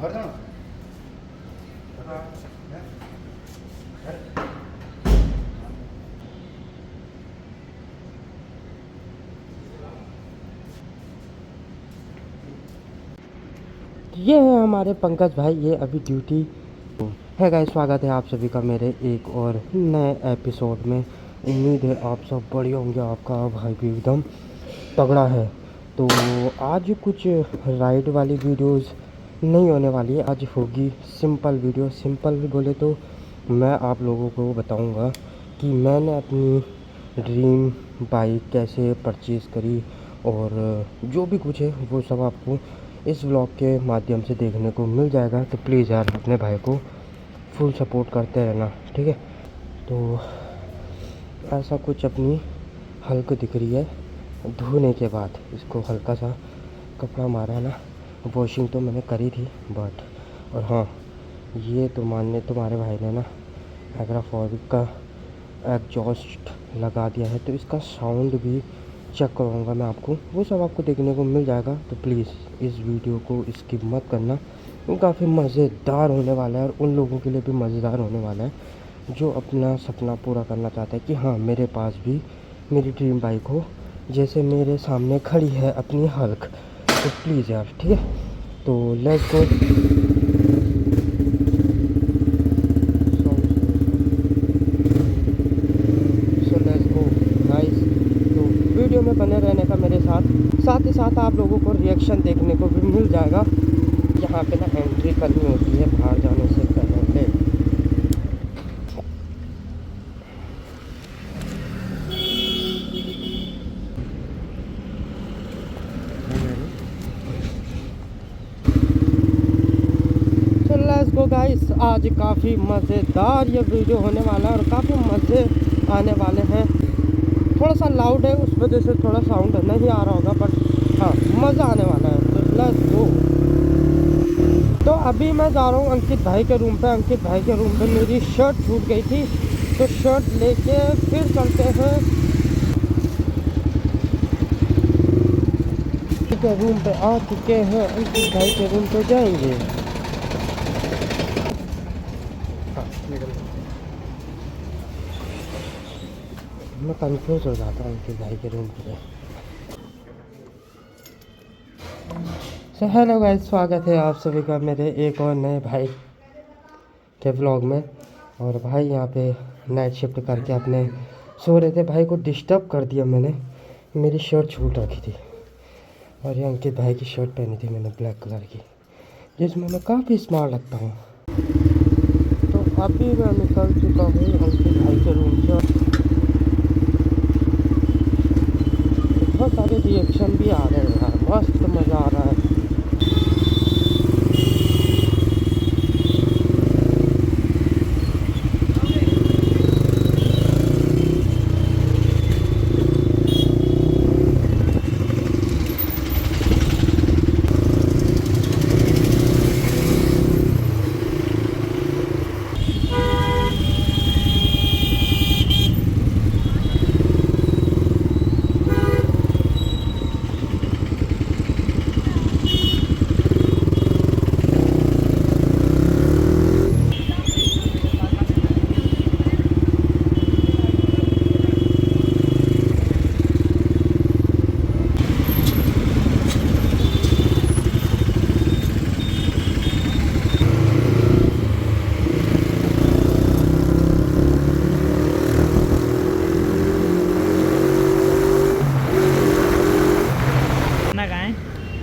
घर जाना ये है हमारे पंकज भाई, ये अभी ड्यूटी है गाइस। स्वागत है आप सभी का मेरे एक और नए एपिसोड में। उम्मीद है आप सब बढ़िया होंगे। आपका भाई भी एकदम तगड़ा है। तो आज कुछ राइड वाली वीडियोस नहीं होने वाली है, आज होगी सिंपल वीडियो। सिंपल बोले तो मैं आप लोगों को बताऊंगा कि मैंने अपनी ड्रीम बाइक कैसे परचेज़ करी, और जो भी कुछ है वो सब आपको इस व्लॉग के माध्यम से देखने को मिल जाएगा। तो प्लीज़ यार अपने भाई को फुल सपोर्ट करते रहना, ठीक है। तो ऐसा कुछ अपनी हल्क दिख रही है धोने के बाद। इसको हल्का सा कपड़ा मारा है ना, वॉशिंग तो मैंने करी थी बट। और हाँ, ये तो मानने तुम्हारे भाई ने ना एग्राफोबिक का एग्जॉस्ट लगा दिया है, तो इसका साउंड भी चेक करवाऊँगा मैं आपको। वो सब आपको देखने को मिल जाएगा। तो प्लीज़ इस वीडियो को स्किप मत करना, वो काफ़ी मज़ेदार होने वाला है और उन लोगों के लिए भी मज़ेदार होने वाला है जो अपना सपना पूरा करना चाहता है कि हाँ मेरे पास भी मेरी ड्रीम बाइक हो, जैसे मेरे सामने खड़ी है अपनी हल्क। तो प्लीज़ यार, ठीक है। तो लेट्स गो। वीडियो में बने रहने का मेरे साथ ही साथ आप लोगों को रिएक्शन देखने को भी मिल जाएगा। यहाँ पे ना एंट्री करनी होती है बाहर जाने से पहले। तो लेट्स गो गाइस, आज काफ़ी मज़ेदार ये वीडियो होने वाला है और काफ़ी मज़े आने वाले हैं। थोड़ा सा लाउड है, उस वजह से थोड़ा साउंड नहीं आ रहा होगा, बट हाँ मज़ा आने वाला है। तो लेट्स गो। तो अभी मैं जा रहा हूँ अंकित भाई के रूम पे। अंकित भाई के रूम पे मेरी शर्ट छूट गई थी, तो शर्ट लेके फिर चलते हैं के रूम पे। आ चुके हैं, अंकित भाई के रूम पे जाएंगे। मैं कंफ्यूज हो जाता हूँ अंकित भाई के रूम पे। सो हेलो गाइस, स्वागत है आप सभी का मेरे एक और नए भाई के व्लॉग में। और भाई यहाँ पे नाइट शिफ्ट करके अपने सो रहे थे, भाई को डिस्टर्ब कर दिया मैंने। मेरी शर्ट छूट रखी थी और ये अंकित भाई की शर्ट पहनी थी मैंने ब्लैक कलर की, जिसमें मैं काफ़ी स्मार्ट लगता हूँ। तो अभी मैं निकल चुका हूँ अंकित भाई के रूम से। बहुत सारे रिएक्शन भी आ रहे हैं यार, मस्त मज़ा आ रहा है।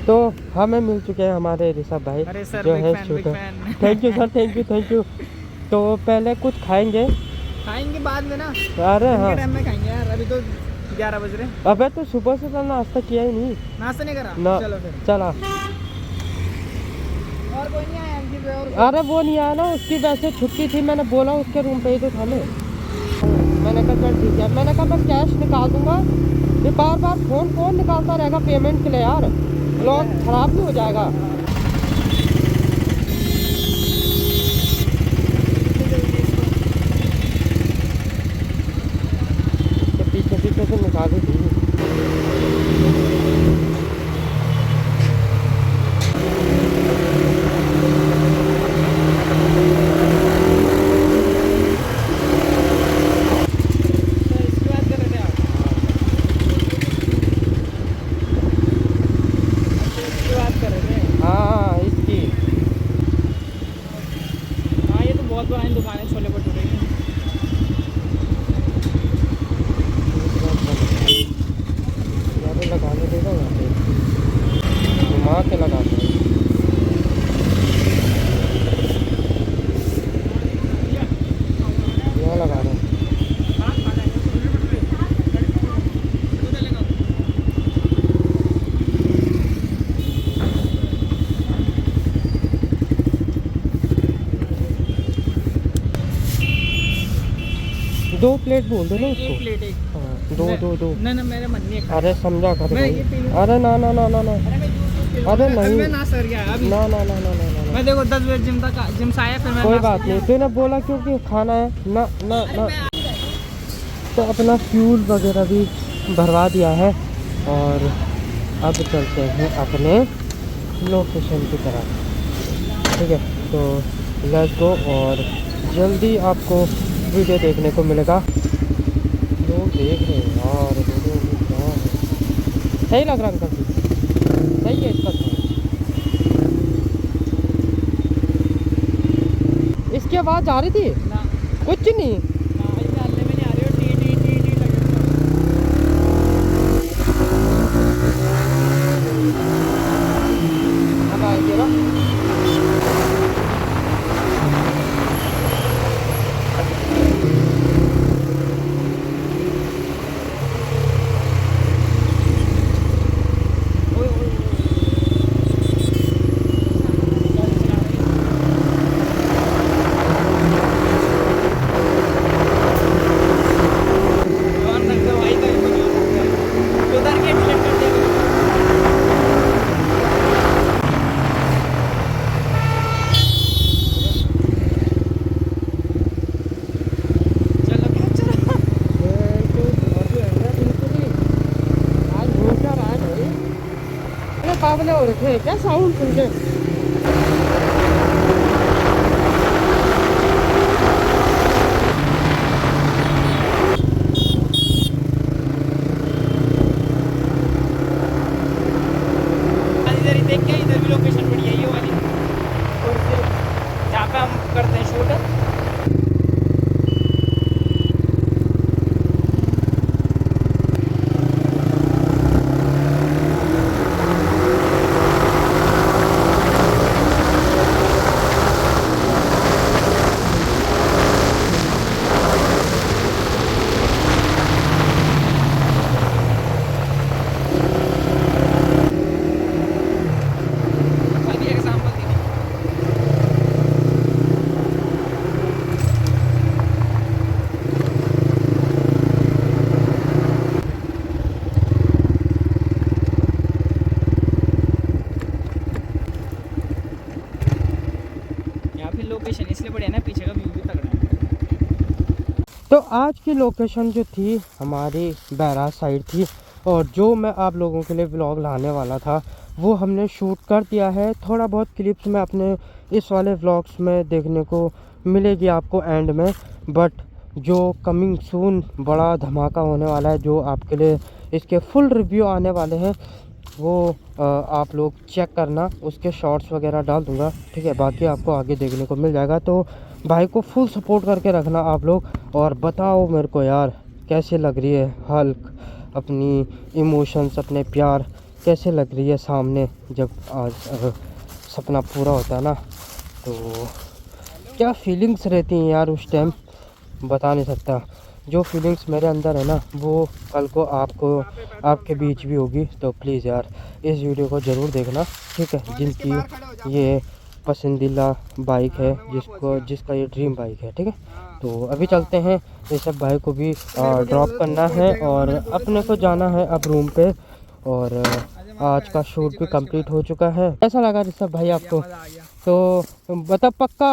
तो हमें मिल चुके हैं हमारे ऋषभ भाई जो है shooter. Thank you sir, thank you. तो पहले कुछ खाएंगे बाद में ना। अरे हाँ, टाइम में खाएंगे यार, अभी तो 11 बज रहे। अबे तो सुबह से तो नाश्ता किया ही नहीं। नाश्ता नहीं करा ना, चलो फिर चला। और कोई नहीं आया अंकित और? अरे वो नहीं आया ना, उसकी वैसे छुट्टी थी। मैंने बोला उसके रूम पे ही तो था मैं। मैंने कहा चल ठीक है। मैंने कहा मैं कैश निकाल दूंगा, ये बार बार फोन कौन निकालता रहेगा पेमेंट के लिए यार, ब्लॉग खराब नहीं हो जाएगा। पीछे पीछे से निकाली थी। दुकान है छोले भटूरे की। यहाँ लगाने देगा, यहाँ पे घुमा के लगाते हैं। यहाँ लगा रहे हैं। दो प्लेट बोल दो ना एक उसको। प्लेट एक। हाँ, दो दो दो। ना मेरा मन नहीं है। अरे समझा कर मैं भाई। ये पी लूँ। अरे ना ना ना ना ना अरे मैं जूस पी लूँ। अरे अभी नहीं। मैं ना सर गया अभी। ना ना ना ना ना ना ना। मैं देखो 10 बजे जिम से आया फिर मैं कोई नाश्ता बात नहीं, किया। तूने बोला क्योंकि खाना है ना ना अरे ना। मैं तो अपना फ्यूल वगैरह भी भरवा दिया है और अब चलते हैं अपने लोकेशन की तरफ। ठीक है, तो लेट्स गो और जल्दी आपको वीडियो देखने को मिलेगा। लोग देख रहे हैं यार, लोगों को क्या है। सही लग रहा अंकल जी, सही है इसका काम। इसकी आवाज़ आ रही थी? ना कुछ नहीं। ना भाई डालने में नहीं आ रही हो। टी टी टी टी लगे। अब आएंगे ना। ओए ओए और रख दो भाई तो कुछ हो सकता है। उधर के डिलीट कर दिया। चलो क्या चलो। आज घूम क्या रहा है भाई? अरे बावले हो रखे हैं क्या साउंड सुन के? इधर ही देख के इधर भी लोकेशन बढ़िया है ये वाली और जहाँ पे हम करते हैं शूट। अभी एग्जाम्पल दी। यहाँ पे लोकेशन इसलिए बढ़िया ना, पीछे का व्यू भी तगड़ा है। तो आज की लोकेशन जो थी हमारी बैराज साइड थी और जो मैं आप लोगों के लिए व्लॉग लाने वाला था वो हमने शूट कर दिया है। थोड़ा बहुत क्लिप्स में अपने इस वाले व्लॉग्स में देखने को मिलेगी आपको एंड में, बट जो कमिंग सून बड़ा धमाका होने वाला है, जो आपके लिए इसके फुल रिव्यू आने वाले हैं वो आप लोग चेक करना, उसके शॉर्ट्स वगैरह डाल दूंगा। ठीक है, बाकी आपको आगे देखने को मिल जाएगा। तो भाई को फुल सपोर्ट करके रखना आप लोग और बताओ मेरे को यार कैसे लग रही है हल्क, अपनी इमोशंस, अपने प्यार कैसे लग रही है सामने जब आज सपना पूरा होता है ना, तो क्या फीलिंग्स रहती हैं यार उस टाइम, बता नहीं सकता। जो फीलिंग्स मेरे अंदर है ना वो कल को आपके बीच भी होगी। तो प्लीज़ यार इस वीडियो को ज़रूर देखना, ठीक है। जिनकी ये पसंदीदा बाइक है, जिसका ये ड्रीम बाइक है, ठीक है। तो अभी चलते हैं, ये सब भाई को भी ड्रॉप करना है और अपने को जाना है अब रूम पे। और आज का शूट भी कंप्लीट हो चुका है। कैसा लगा ऋषभ भाई आपको? मजा आ गया। तो बता पक्का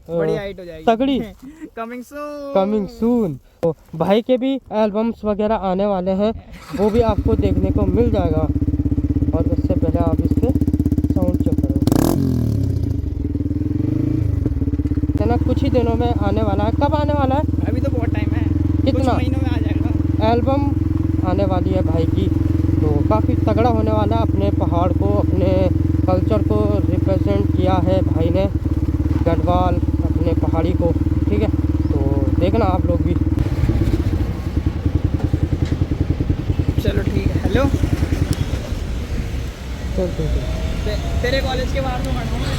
बड़ी हाइट हो जाएगी। तगड़ी कमिंग सून। तो भाई के भी एल्बम्स वगैरह आने वाले हैं, वो भी आपको देखने को मिल जाएगा। और उससे पहले आप इसके साउंड चेक करो, ना कुछ ही दिनों में आने वाला है। कब आने वाला है? अभी तो बहुत टाइम है, कितना? कुछ महीनों में आ जाएगा। एल्बम आने वाली है भाई की, तो काफ़ी तगड़ा होने वाला है। अपने पहाड़ को, अपने कल्चर को रिप्रेजेंट किया है भाई ने, गढ़वाल अपने पहाड़ खाड़ी को, ठीक है। तो देखना आप लोग भी। चलो ठीक है। हेलो, चल ठीक है। तेरे कॉलेज के बाहर में खड़ा हूँ मैं।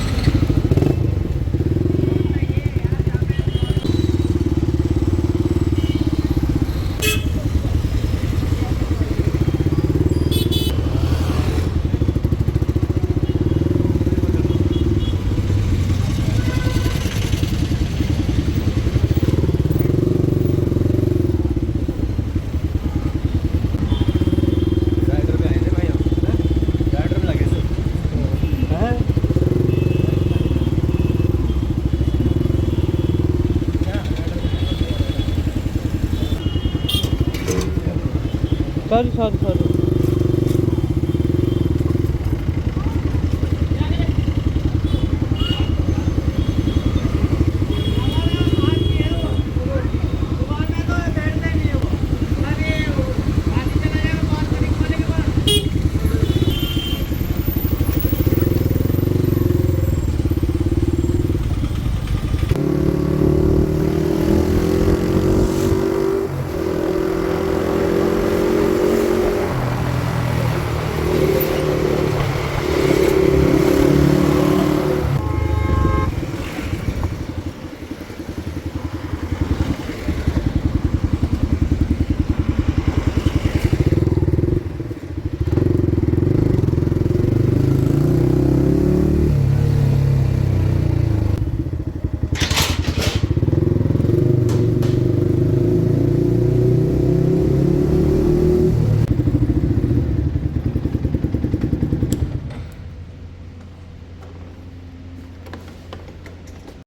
Sorry sorry sorry.